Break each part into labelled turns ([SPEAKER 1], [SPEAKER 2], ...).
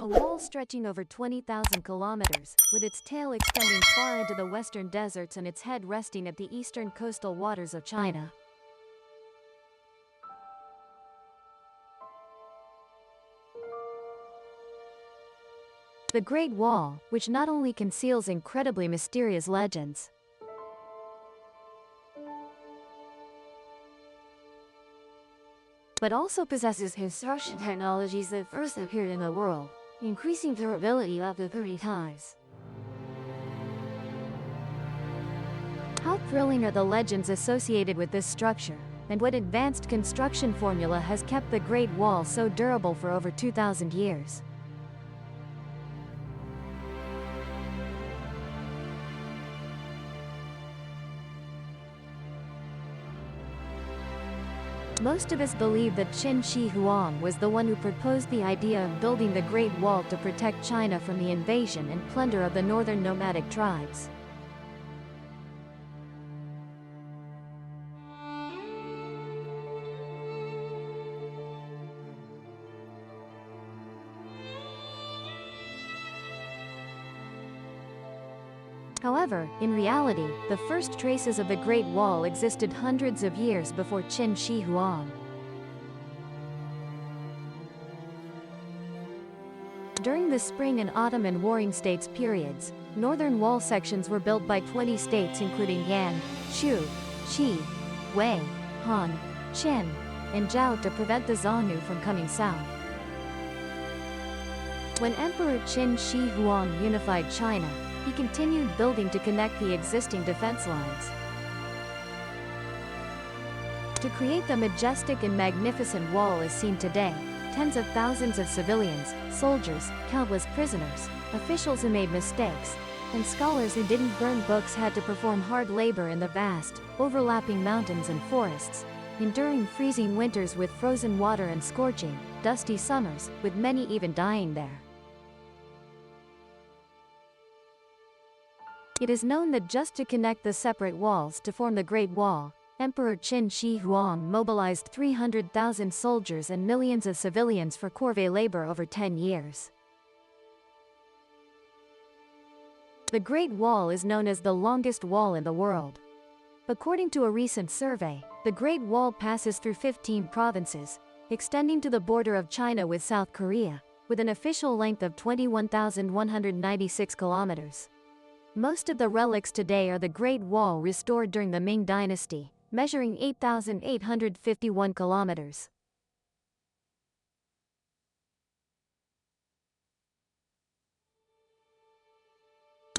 [SPEAKER 1] A wall stretching over 20,000 kilometers, with its tail extending far into the western deserts and its head resting at the eastern coastal waters of China. The Great Wall, which not only conceals incredibly mysterious legends, but also possesses construction technologies that first appeared in the world, increasing durability up to 30 times. How thrilling are the legends associated with this structure, and what advanced construction formula has kept the Great Wall so durable for over 2,000 years? Most of us believe that Qin Shi Huang was the one who proposed the idea of building the Great Wall to protect China from the invasion and plunder of the northern nomadic tribes. However, in reality, the first traces of the Great Wall existed hundreds of years before Qin Shi Huang. During the Spring and Autumn and Warring States periods, northern wall sections were built by 20 states including Yan, Shu, Qi, Wei, Han, Qin, and Zhao to prevent the Xiongnu from coming south. When Emperor Qin Shi Huang unified China, he continued building to connect the existing defense lines. To create the majestic and magnificent wall as seen today, tens of thousands of civilians, soldiers, countless prisoners, officials who made mistakes, and scholars who didn't burn books had to perform hard labor in the vast, overlapping mountains and forests, enduring freezing winters with frozen water and scorching, dusty summers, with many even dying there. It is known that just to connect the separate walls to form the Great Wall, Emperor Qin Shi Huang mobilized 300,000 soldiers and millions of civilians for corvée labor over 10 years. The Great Wall is known as the longest wall in the world. According to a recent survey, the Great Wall passes through 15 provinces, extending to the border of China with South Korea, with an official length of 21,196 kilometers. Most of the relics today are the Great Wall restored during the Ming Dynasty, measuring 8,851 kilometers.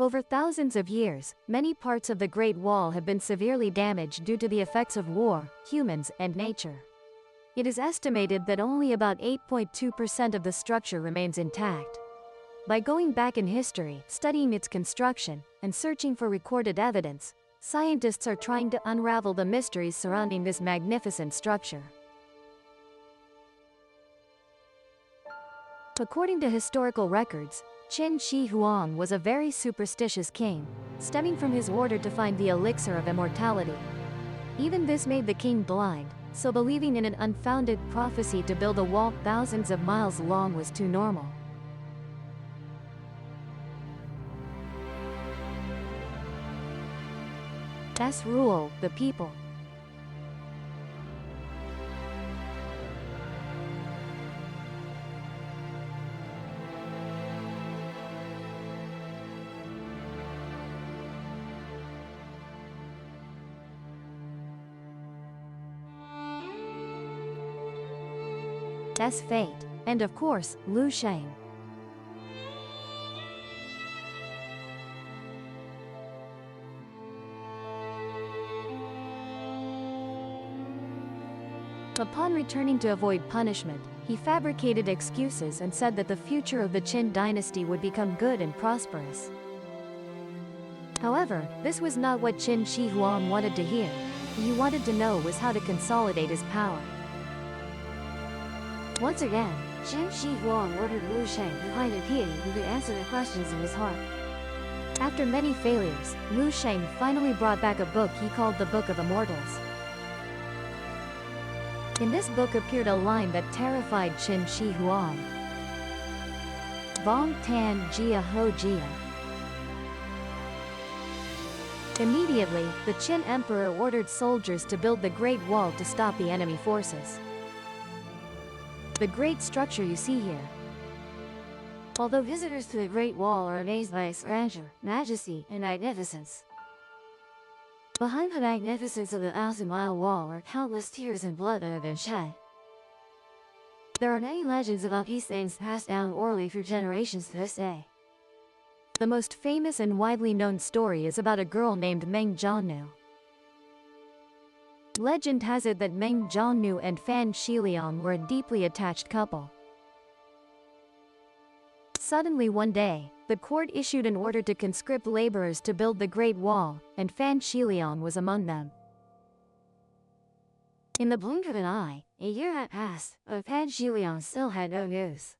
[SPEAKER 1] Over thousands of years, many parts of the Great Wall have been severely damaged due to the effects of war, humans, and nature. It is estimated that only about 8.2% of the structure remains intact. By going back in history, studying its construction, and searching for recorded evidence, scientists are trying to unravel the mysteries surrounding this magnificent structure. According to historical records, Qin Shi Huang was a very superstitious king, stemming from his order to find the elixir of immortality. Even this made the king blind, so believing in an unfounded prophecy to build a wall thousands of miles long was too normal. S rule the people. S fate, and of course, Lu Sheng. Upon returning to avoid punishment, he fabricated excuses and said that the future of the Qin dynasty would become good and prosperous. However, this was not what Qin Shi Huang wanted to hear. What he wanted to know was how to consolidate his power. Once again, Qin Shi Huang ordered Lu Sheng to find a deity who could answer the questions in his heart. After many failures, Lu Sheng finally brought back a book he called the Book of Immortals. In this book appeared a line that terrified Qin Shi Huang. Vong Tan Jia Ho Jia. Immediately, the Qin emperor ordered soldiers to build the Great Wall to stop the enemy forces. The great structure you see here. Although visitors to the Great Wall are amazed by its grandeur, majesty, and magnificence, behind the magnificence of the 1,000-mile wall are countless tears and blood that have been shed. There are many legends about these things passed down orally through generations to this day. The most famous and widely known story is about a girl named Meng Jiannu. Legend has it that Meng Jiannu and Fan Shiliang were a deeply attached couple. Suddenly one day, the court issued an order to conscript laborers to build the Great Wall, and Fan Shiliang was among them. In the blink of an eye, a year had passed, but Fan Shiliang still had no news.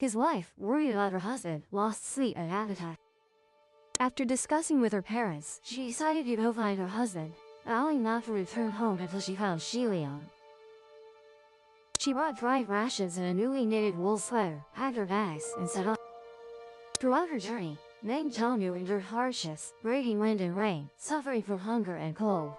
[SPEAKER 1] His wife, worried about her husband, lost sleep and appetite. After discussing with her parents, she decided to go find her husband, vowing not to return home until she found Shiliang. She brought dried rations and a newly knitted wool sweater, packed her bags, and set off. Throughout her journey, Meng Jiannu endured hardships, braving wind and rain, suffering from hunger and cold.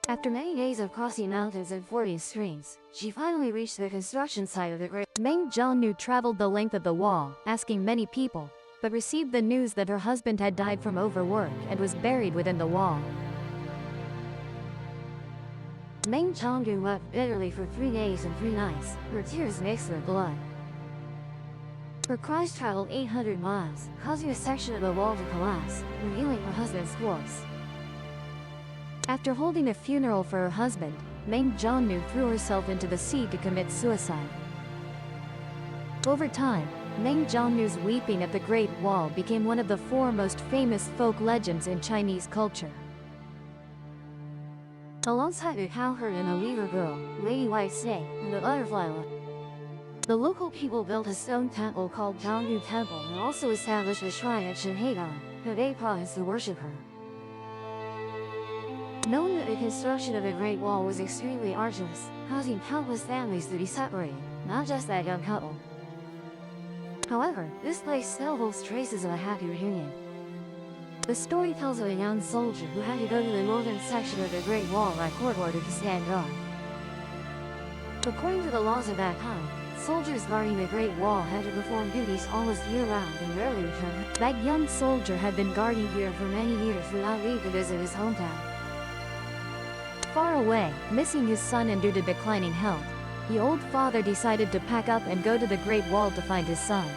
[SPEAKER 1] After many days of crossing mountains and fording streams, she finally reached the construction site of the Great. Meng Jiannu traveled the length of the wall, asking many people, but received the news that her husband had died from overwork and was buried within the wall. Meng Jiannu wept bitterly for 3 days and 3 nights, her tears mixed with blood. Her cries traveled 800 miles, causing a section of the wall to collapse, revealing her husband's corpse. After holding a funeral for her husband, Meng Jiannu threw herself into the sea to commit suicide. Over time, Meng Jiannu's weeping at the Great Wall became one of the 4 most famous folk legends in Chinese culture. Alongside the cowherd and the weaver girl, Lady White Snake, and the butterfly line, the local people built a stone temple called Jiannu Temple and also established a shrine at Shanhaidong, Hebei province, to worship her. Knowing that the construction of the Great Wall was extremely arduous, causing countless families to be separated, not just that young couple. However, this place still holds traces of a happy reunion. The story tells of a young soldier who had to go to the northern section of the Great Wall by court order to stand guard. According to the laws of that time, soldiers guarding the Great Wall had to perform duties almost year-round and rarely return. That young soldier had been guarding here for many years without leave to visit his hometown. Far away, missing his son and due to declining health, the old father decided to pack up and go to the Great Wall to find his son.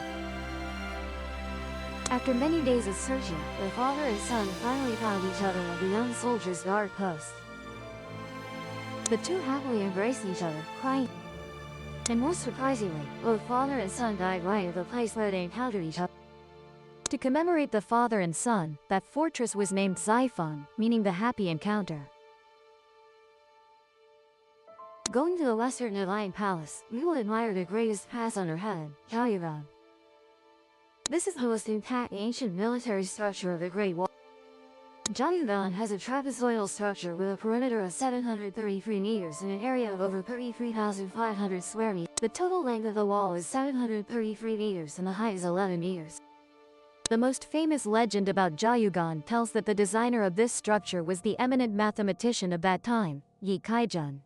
[SPEAKER 1] After many days of searching, the father and son finally found each other at the young soldier's guard post. The two happily embraced each other, crying. And most surprisingly, both father and son died right at the place where they encountered each other. To commemorate the father and son, that fortress was named Zaifeng, meaning the happy encounter. Going to the Western Divine Palace, we will admire the greatest pass under heaven, Jiayugan. This is the most intact ancient military structure of the Great Wall. Jiayugan has a trapezoidal structure with a perimeter of 733 meters and an area of over 33,500 square meters. The total length of the wall is 733 meters and the height is 11 meters. The most famous legend about Jiayugan tells that the designer of this structure was the eminent mathematician of that time, Yi Kaizhen.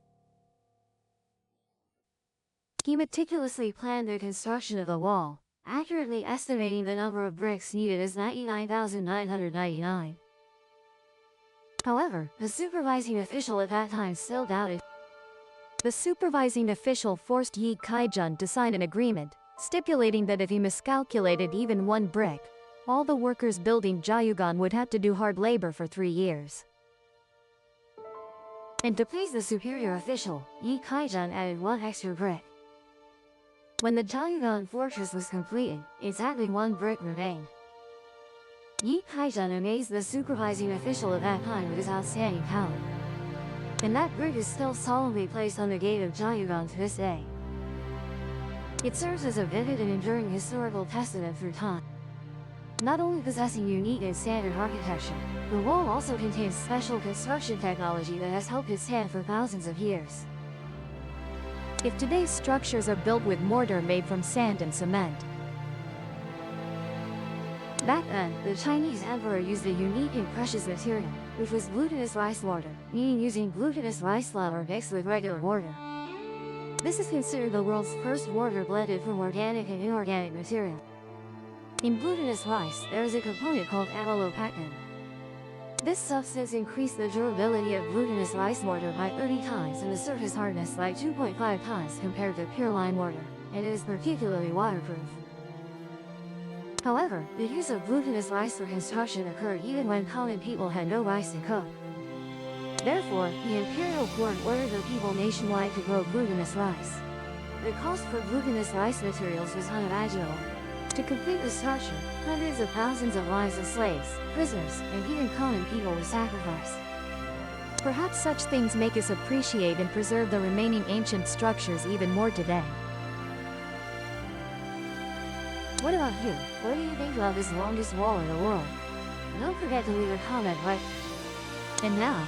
[SPEAKER 1] He meticulously planned the construction of the wall, accurately estimating the number of bricks needed as 99,999. However, the supervising official at that time still doubted. The supervising official forced Yi Kaizhen to sign an agreement, stipulating that if he miscalculated even 1 brick, all the workers building Jiayugan would have to do hard labor for 3 years. And to please the superior official, Yi Kaizhen added 1 extra brick. When the Jiayugan fortress was completed, exactly 1 brick remained. Yi Kaizhen amazed the supervising official at that time with his outstanding power. And that brick is still solemnly placed on the gate of Jiayugan to this day. It serves as a vivid and enduring historical testament through time. Not only possessing unique and standard architecture, the wall also contains special construction technology that has helped it stand for thousands of years. if today's structures are built with mortar made from sand and cement. Back then, the Chinese emperor used a unique and precious material, which was glutinous rice mortar, meaning using glutinous rice flour mixed with regular mortar. This is considered the world's first mortar blended from organic and inorganic material. In glutinous rice, there is a component called amylopectin. This substance increased the durability of glutinous rice mortar by 30 times and the surface hardness by 2.5 times compared to pure lime mortar, and it is particularly waterproof. However, the use of glutinous rice for construction occurred even when common people had no rice to cook. Therefore, the imperial court ordered the people nationwide to grow glutinous rice. The cost for glutinous rice materials was unimaginable. To complete the structure, hundreds of thousands of lives of slaves, prisoners, and even common people were sacrificed. Perhaps such things make us appreciate and preserve the remaining ancient structures even more today. What about you? What do you think of this longest wall in the world? Don't forget to leave a comment right. And now,